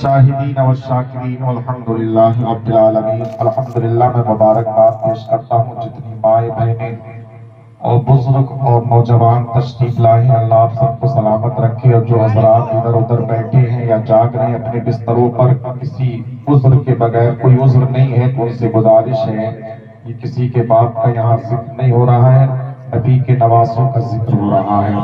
شاہدین و شاکرین والحمدللہ رب العالمین۔ الحمدللہ میں مبارکباد پیش کرتا ہوں جتنی مائیں بہنیں اور بزرگ اور نوجوان تشریف لائے ہیں، اللہ آپ سب کو سلامت رکھے، اور جو حضرات ادھر ادھر بیٹھے ہیں یا جاگ رہے ہیں اپنے بستروں پر کسی عذر کے بغیر، کوئی عذر نہیں ہے تو ان سے گزارش ہے کہ کسی کے باپ کا یہاں ذکر نہیں ہو رہا ہے، نبی کے نواسوں کا ذکر ہو رہا ہے،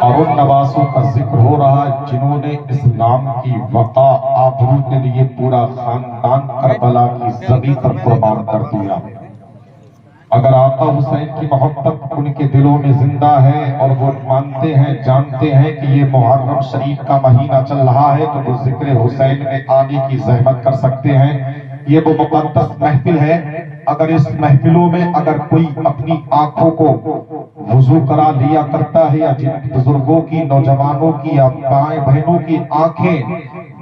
اور ان نواسوں کا ذکر ہو رہا ہے جنہوں نے اسلام کی وقار آبرو کے لیے پورا خاندان کربلا کی زمین پر قربان کر دیا۔ اگر آقا حسین کی محبت ان کے دلوں میں زندہ ہے اور وہ مانتے ہیں، جانتے ہیں کہ یہ محرم شریف کا مہینہ چل رہا ہے، تو وہ ذکر حسین میں آنے کی زحمت کر سکتے ہیں۔ یہ وہ مقدس محفل ہے، اگر اس محفلوں میں اگر کوئی اپنی آنکھوں کو وضو کرا لیا کرتا ہے، یا جن بزرگوں کی، نوجوانوں کی یا مائیں بہنوں کی آنکھیں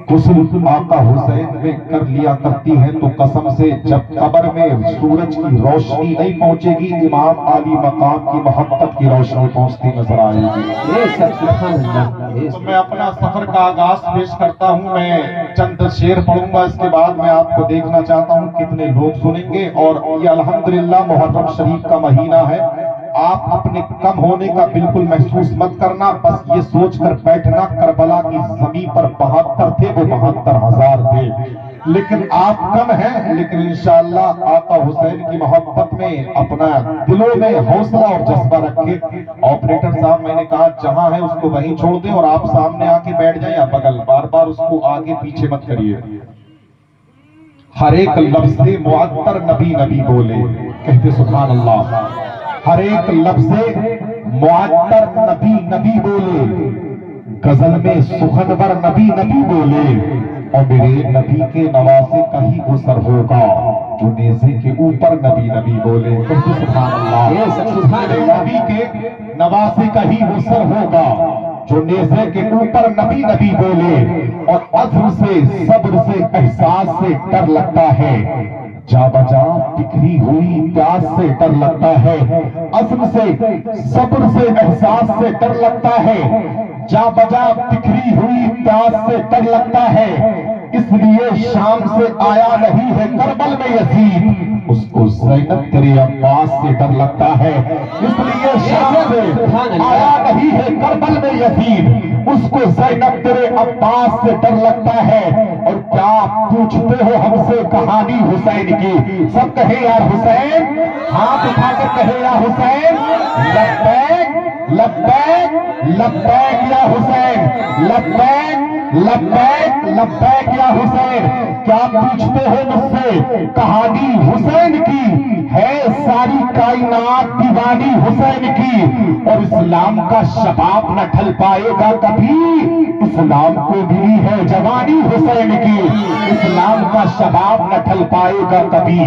غسل آقا حسین میں کر لیا کرتی ہیں، تو قسم سے جب قبر میں سورج کی روشنی نہیں پہنچے گی، امام عالی مقام کی محبت کی روشنی پہنچتی نظر آئے گی۔ تو میں اپنا سفر کا آغاز پیش کرتا ہوں، میں چند شعر پڑھوں گا، اس کے بعد میں آپ کو دیکھنا چاہتا ہوں کتنے لوگ سنیں گے۔ اور یہ الحمدللہ محرم شریف کا مہینہ ہے، آپ اپنے کم ہونے کا بالکل محسوس مت کرنا، بس یہ سوچ کر بیٹھنا کربلا کی زمین پر 72 تھے، وہ 72,000 تھے، لیکن آپ کم ہیں، لیکن انشاءاللہ آقا حسین کی محبت میں اپنا دلوں میں حوصلہ اور جذبہ رکھے۔ آپریٹر صاحب میں نے کہا جہاں ہے اس کو وہیں چھوڑ دیں، اور آپ سامنے آ کے بیٹھ جائیں یا بغل، بار بار اس کو آگے پیچھے مت کریے۔ ہر ایک لفظ معطر نبی نبی بولے، کہتے سبحان اللہ۔ ہر ایک لفظ معطر نبی نبی بولے، غزل میں سخنور نبی نبی بولے، اور میرے نبی کے نواسے کا ہی وہ سر ہوگا جو نیزے کے اوپر نبی نبی بولے، کہتے سبحان اللہ۔ میرے نبی کے نواسے کا ہی وہ سر ہوگا جو نیزے کے اوپر نبی نبی بولے، اور عزم سے، صبر سے، احساس سے ڈر لگتا ہے، جا بجا بکھری ہوئی پیاس سے ڈر لگتا ہے، عزم سے، صبر سے، احساس سے ڈر لگتا ہے، جا بجا بکھری ہوئی پیاس سے ڈر لگتا ہے، اس لیے شام سے آیا نہیں ہے کربل میں یزید، اس کو زینب تیرے عباس سے ڈر لگتا ہے، اس لیے شام سے آیا نہیں ہے کربل میں یزید، اس کو زینب تیرے عباس سے ڈر لگتا ہے۔ اور کیا پوچھتے ہو ہم سے کہانی حسین کی؟ سب کہے یا حسین، ہاتھ اٹھا کر کہے یا حسین، لبیک لبیک لبیک یا حسین، لبیک لبیک لبیک یا حسین۔ کیا پوچھتے ہو مجھ سے کہانی حسین کی؟ ہے ساری کائنات دیوانی حسین کی، اور اسلام کا شباب نہ ڈھل پائے گا کبھی، اسلام کو ملی ہے جوانی حسین کی، اسلام کا شباب نہ ڈھل پائے گا کبھی،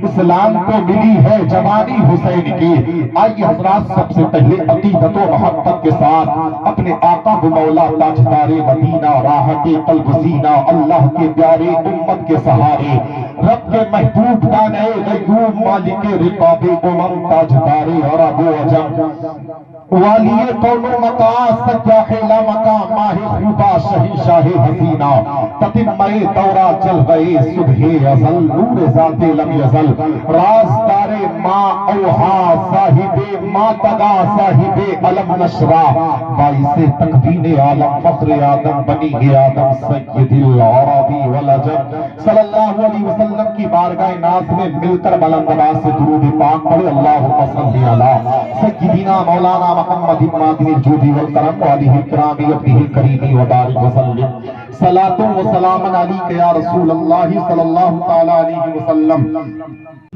اسلام کو ملی ہے جوانی حسین کی۔ آئیے حضرات سب سے پہلے عقیدت و محبت کے ساتھ اپنے آقا و مولا تاجدار مدینہ، راحت قلب سینہ، اللہ کے پیارے امت کے سہارے، رب کے محبوب دانے غیوم، مالک رقاب امم، تاجدار عرب و عجم، والی کون و مکان، سجاح لامکان، ماہ خوبا، شہنشاہ حسینہ، تتمہ دورہ چل گئے صبح ازل، نور ذات لم یزل، رازدار ما اوہا، صاحب ما تگا، صاحب علم نشرہ، باعث تکوین عالم، فخر آدم، بنی آدم، سید العربی والعجم، صلی اللہ علیہ وسلم کی بارگاہ ناز میں مل کر بلند آواز سے درود پاک پڑھے، اللہم صلی علی سیدنا مولانا محمد مادن الجود والکرم وآلہ الکرام ابنہ الکریم وبارک وسلم، صلاۃ و سلام علیک یا رسول اللہ صلی اللہ تعالی علیہ وسلم۔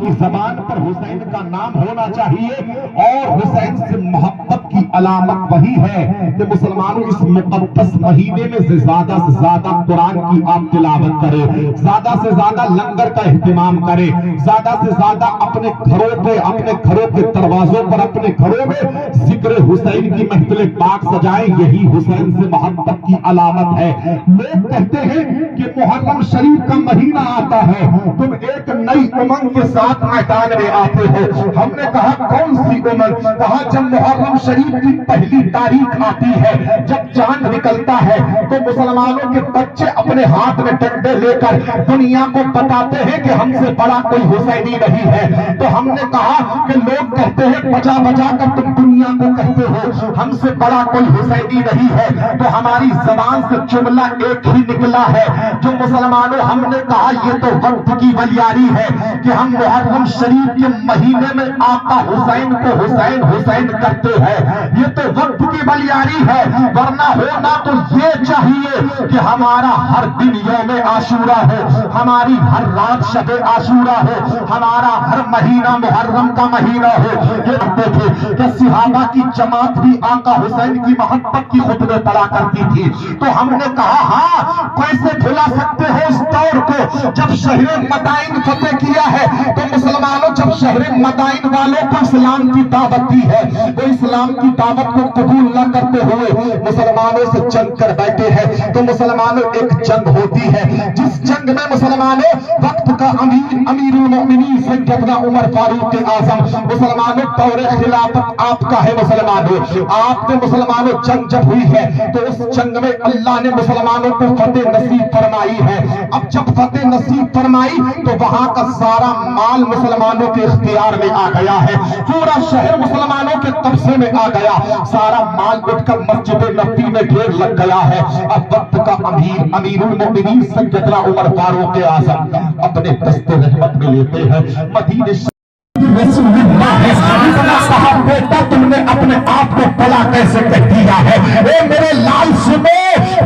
کی زبان پر حسین کا نام ہونا چاہیے، اور حسین سے محبت کی علامت وہی ہے کہ مسلمانوں اس مقدس مہینے میں زیادہ سے زیادہ قرآن کی آپ تلاوت کرے، زیادہ سے زیادہ لنگر کا اہتمام کرے، زیادہ سے زیادہ اپنے گھروں پہ، اپنے گھروں کے دروازوں پر، اپنے گھروں میں ذکر حسین کی محفل پاک سجائیں، یہی حسین سے محبت کی علامت ہے۔ لوگ لوگ کہتے ہیں کہ محرم شریف کا مہینہ آتا ہے، تم ایک نئی امنگ کے ساتھ میدان میں آتے ہو۔ ہم نے کہا کون سی امنگ؟ کہا جب محرم شریف کی پہلی تاریخ آتی ہے، جب چاند نکلتا ہے، تو مسلمانوں کے بچے اپنے ہاتھ میں ڈنڈے لے کر دنیا کو بتاتے ہیں کہ ہم سے بڑا کوئی حسینی نہیں ہے۔ تو ہم نے کہا کہ لوگ کہتے ہیں بجا بجا کر تم دنیا کو کہتے ہو ہم سے بڑا کوئی حسینی نہیں ہے، تو ہماری زبان سے جملہ ایک ہی نکلا ہے جو مسلمانوں، ہم نے کہا یہ تو وقت کی بلیاری ہے کہ ہم محرم شریف کے مہینے میں آقا حسین کو حسین حسین کرتے ہیں، یہ تو وقت کی بلیاری ہے، ورنہ ہونا تو یہ چاہیے کہ ہمارا ہر دن یوم عاشورہ ہو، ہماری ہر رات شب عاشورہ ہو، ہمارا ہر مہینہ محرم کا مہینہ ہو۔ یہ کہتے تھے کہ صحابہ کی جماعت بھی آقا حسین کی محبت کی خطبے پڑھا کرتی تھی، تو ہم نے کہا ہاں کیسے بھلا سکتے ہو اس دور کو جب شہر مدائن فتح کیا ہے، تو مسلمانوں جب شہر مدائن والوں کو اسلام کی دعوت دی ہے، وہ اسلام کی دعوت کو قبول نہ کرتے ہوئے مسلمانوں سے جنگ کر بیٹھے ہیں، تو مسلمانوں ایک جنگ ہوتی ہے جس جنگ میں مسلمانوں وقت کا امیر المؤمنین سیدنا عمر فاروق اعظم، مسلمانوں دور خلافت آپ کا ہے، مسلمانوں آپ نے مسلمانوں جنگ جب ہوئی ہے تو اس جنگ میں اللہ نے مسلمانوں کو فتح نصیب فرمائی ہے۔ اب جب فتح نصیب فرمائی تو وہاں کا سارا مال مسلمانوں کے اختیار میں آ گیا ہے، پورا شہر مسلمانوں کے قبضے میں آ گیا، سارا مال اٹھ کر مسجد نبوی میں ڈھیر لگ گیا ہے۔ اب وقت کا امیر المؤمنین سیدنا عمر فاروق اعظم اپنے دست رحمت میں لیتے ہیں، مدینے رسول اللہ ہے، اتنا کہا بیٹا تم نے اپنے آپ کو بڑا کیسے کہہ دیا ہے؟ اے میرے لال سنو،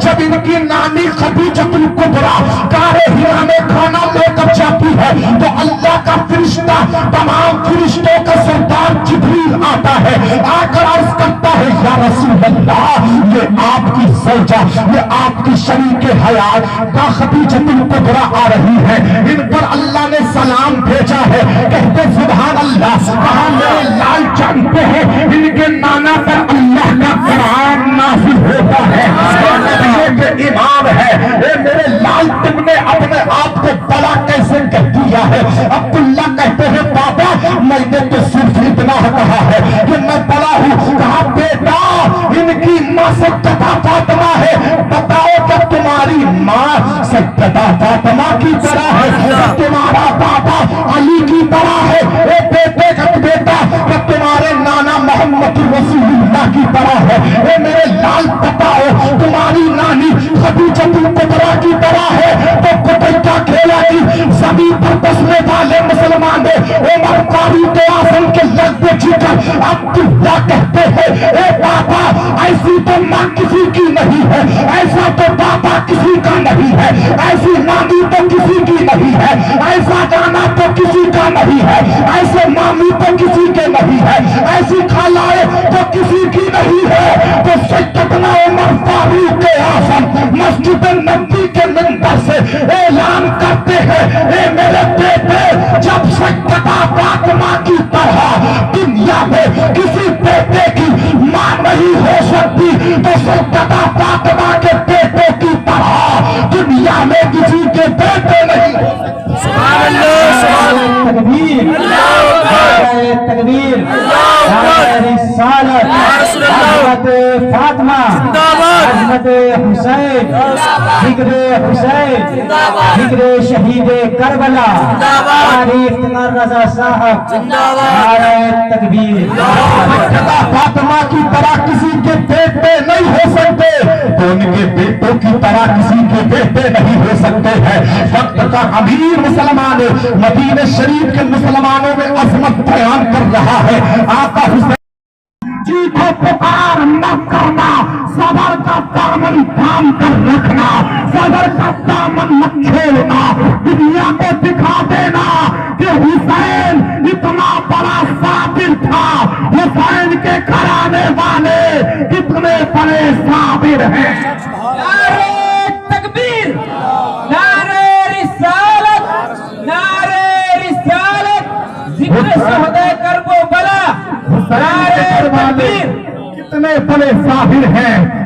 جب ان کی نانی خدیجہ الکبریٰ کارے ہیرا میں کھانا لے کر جاتی ہے تو اللہ کا فرشتہ تمام فرشتوں کا سردار جبریل آتا ہے، آ کر عرض کرتا ہے یا رسول اللہ یہ آپ کی زوجہ، یہ آپ کی شریک حیات کا خدیجہ الکبریٰ آ رہی ہے، ان پر اللہ نے سلام بھیجا ہے۔ کہتے سبحان اللہ، کہاں میرے لال جانتے ہیں ان کے نانا پر اللہ کا قرآن نازل ہوتا ہے، کے امام ہے۔ اے میرے لال تم نے اپنے آپ کو بڑا کیسے کہہ دیا ہے؟ عبداللہ کہتے ہیں بابا میں نے تو صرف اتنا کہا ہے کہ میں بڑا ہوں۔ کہا بیٹا ان کی ماں سیدہ فاطمہ ہے، بتاؤ کہ تمہاری ماں سیدہ فاطمہ کی طرح ہے، تمہارا بابا علی کی طرح ہے، اے بیٹے کا بیٹا کہ تمہارے نانا محمد رسول اللہ کی طرح ہے۔ اے میرے لال بتاؤ تمہاری نانی خدیجہ الکبریٰ کی طرح ہے، تو قتل کا کھیلا کی زمین پر بسنے والے مسلمانوں عمر فاروق اعظم کے لگتے جگر عبداللہ کہتے ہیں اے بابا ایسی تو ماں کسی کی نہیں ہے، ایسا تو بابا کسی کا نہیں ہے، ایسی نانی تو کسی کی نہیں ہے، ایسا جانا تو کسی کا نہیں ہے، ایسے مامی تو کسی کے نہیں ہے، ایسی خالائے تو کسی کی نہیں ہے۔ تو سیدنا عمر فاروق اعظم مسجد نبوی کے منبر سے اعلان کرتے ہیں اے میرے بیٹے جب سیدہ فاطمہ کی طرح دنیا میں کسی بیٹے کی ماں نہیں ہو سکتی تو سیدہ فاطمہ کے بیٹے کی طرح دنیا میں کسی کے بیٹے نہیں ہو سکتے۔ سبحان اللہ، سبحان تکبیر، تکبیر، رسالت، حضرت فاطمہ، حضرت حسین، ذکر حسین، ذکر شہید کربلا، تاریخ رضا صاحب، نعرہ تکبیر۔ فاطمہ کی طرح کسی کے بیٹے نہیں ہو سکتے تو ان کے بیٹوں کی طرح کسی کے بیٹے نہیں ہو سکتے ہیں۔ وقت کا امیر مسلمان مدینہ شریف کے مسلمانوں میں عظمت بیان کر رہا ہے۔ آقا حسین چیخو پکار نہ کرنا، صبر کا دامن تھام کر رکھنا، صبر کا دامن مت چھوڑنا، دنیا کو دکھا دینا کہ حسین اتنا بڑا صابر تھا، حسین کے گھرانے والے اتنے بڑے صابر ہیں۔ نعرہ تکبیر، نعرہ رسالت، نعرہ رسالت، ذکر شہدائے کرب و بلا، نعرہ تکبیر۔ کتنے بڑے صابر ہیں